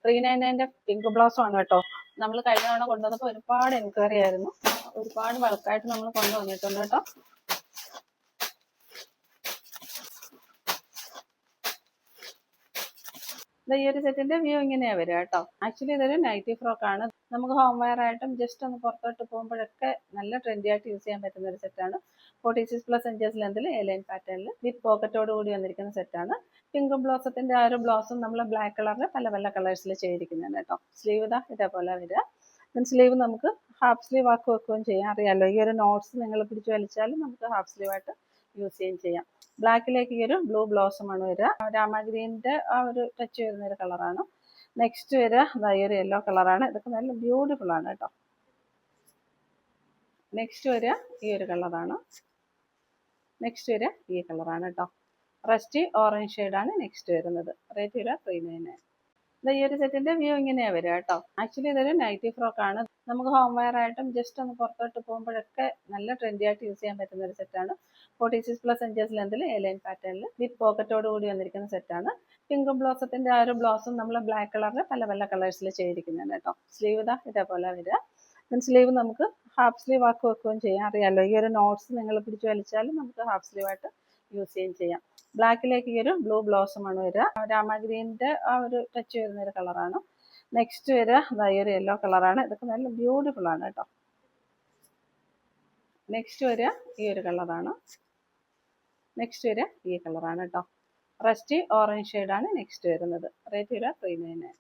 399 pink ബ്ലൗസം ആണ് കേട്ടോ. നമ്മൾ കഴിഞ്ഞ തവണ കൊണ്ടുവന്നപ്പോൾ ഒരുപാട് എൻക്വയറി ആയിരുന്നു, ഒരുപാട് ബൾക്കായിട്ട് നമ്മൾ കൊണ്ടുവന്നിട്ടുണ്ട് കേട്ടോ. ഈ ഒരു സെറ്റിന്റെ വ്യൂ ഇങ്ങനെയാ വരിക കേട്ടോ. ആക്ച്വലി ഇതൊരു നൈറ്റി ഫ്രോക്ക് ആണ്. നമുക്ക് ഹോം വെയർ ആയിട്ടും ജസ്റ്റ് ഒന്ന് പുറത്തോട്ട് പോകുമ്പോഴൊക്കെ നല്ല ട്രെൻഡി ആയിട്ട് യൂസ് ചെയ്യാൻ പറ്റുന്ന ഒരു സെറ്റാണ്. 46+ ഇഞ്ചസ് ലെന്തിൽ എലൈൻ പാറ്റേണിൽ വിത്ത് പോക്കറ്റോട് കൂടി വന്നിരിക്കുന്ന സെറ്റാണ്. പിങ്ക് ബ്ലൗസത്തിന്റെ ആ ഒരു ബ്ലൗസും നമ്മൾ ബ്ലാക്ക് കളറിൽ പല പല കളേഴ്സിൽ ചെയ്തിരിക്കുന്നുണ്ട് കേട്ടോ. സ്ലീവ് ഇതാ ഇതേപോലെ വരിക. സ്ലീവ് നമുക്ക് ഹാഫ് സ്ലീവ് ആക്കി വെക്കുകയും ചെയ്യാം. അറിയാമല്ലോ, ഈ ഒരു നോട്ട്സ് നിങ്ങൾ പിടിച്ച് വലിച്ചാലും നമുക്ക് ഹാഫ് സ്ലീവ് ആയിട്ട് യൂസ് ചെയ്യുകയും ചെയ്യാം. ബ്ലാക്കിലേക്ക് ഈ ഒരു ബ്ലൂ ബ്ലൗസുമാണ് വരിക. രാമ ഗ്രീനിന്റെ ആ ഒരു ടച്ച് വരുന്ന ഒരു കളറാണ്. നെക്സ്റ്റ് വരിക ഈ ഒരു യെല്ലോ കളറാണ്. ഇതൊക്കെ നല്ല ബ്യൂട്ടിഫുൾ ആണ് കേട്ടോ. നെക്സ്റ്റ് വരിക ഈ ഒരു കളറാണ്. നെക്സ്റ്റ് വരിക ഈ കളറാണ് കേട്ടോ. റസ്റ്റി ഓറഞ്ച് ഷെയ്ഡാണ് നെക്സ്റ്റ് വരുന്നത്. റേറ്റ് വരിക 399. ഈ ഒരു സെറ്റിന്റെ വ്യൂ ഇങ്ങനെയാ വരിക കേട്ടോ. ആക്ച്വലി ഇതൊരു നൈറ്റി ഫ്രോക്ക് ആണ്. നമുക്ക് ഹോം വെയർ ആയിട്ടും ജസ്റ്റ് ഒന്ന് പുറത്തോട്ട് പോകുമ്പോഴൊക്കെ നല്ല ട്രെൻഡി ആയിട്ട് യൂസ് ചെയ്യാൻ പറ്റുന്ന ഒരു സെറ്റാണ്. 46+ ഇഞ്ചസ് ലെന്തിൽ എലൈൻ പാറ്റേണിൽ വിത്ത് പോക്കറ്റോട് കൂടി വന്നിരിക്കുന്ന സെറ്റാണ്. പിങ്ക് ബ്ലൗസത്തിന്റെ ആ ഒരു ബ്ലൗസും നമ്മൾ ബ്ലാക്ക് കളറിൽ പല പല കളേഴ്സിൽ ചെയ്തിരിക്കുന്നുണ്ട് കേട്ടോ. സ്ലീവ് ഇതാ ഇതേപോലെ വരിക. സ്ലീവ് നമുക്ക് ഹാഫ് സ്ലീവ് ആക്കി വെക്കുകയും ചെയ്യാം. അറിയാമല്ലോ, ഈ ഒരു നോട്ട്സ് നിങ്ങൾ പിടിച്ച് വലിച്ചാലും നമുക്ക് ഹാഫ് സ്ലീവ് ആയിട്ട് യൂസ് ചെയ്യുകയും ചെയ്യാം. ബ്ലാക്കിലേക്ക് ഈ ഒരു ബ്ലൂ ബ്ലൗസുമാണ് വരിക. രാമ ഗ്രീനിന്റെ ആ ഒരു ടച്ച് വരുന്ന ഒരു കളറാണ്. നെക്സ്റ്റ് വരിക ഈ ഒരു യെല്ലോ കളറാണ്. ഇതൊക്കെ നല്ല ബ്യൂട്ടിഫുൾ ആണ് കേട്ടോ. നെക്സ്റ്റ് വരിക ഈ ഒരു കളറാണ്. നെക്സ്റ്റ് വരിക ഈ കളറാണ് കേട്ടോ. റസ്റ്റി ഓറഞ്ച് ഷെയ്ഡാണ് നെക്സ്റ്റ് വരുന്നത്. റേറ്റ് വരിക 399.